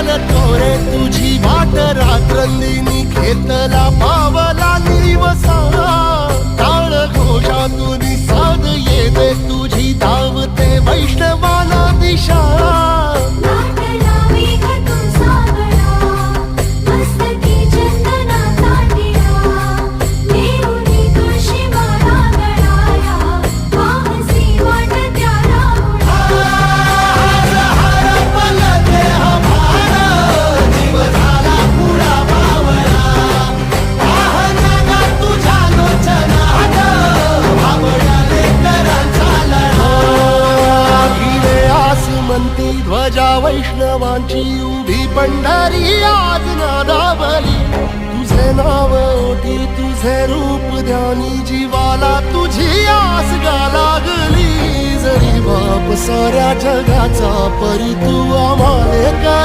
तोरे तुझी वाट रात्रंदिनी घेतला पावला दिवसा टाळ घोषातून साध येते तुझी धावते वैष्णवाला दिशा ध्वजा वैष्णवांची उभी पंढरी आज नादावली तुझे नाव ओठी तुझे रूप ध्यानी जीवाला तुझी आस गा लागली जरी बाप साऱ्या जगाचा परी तू आम्हाले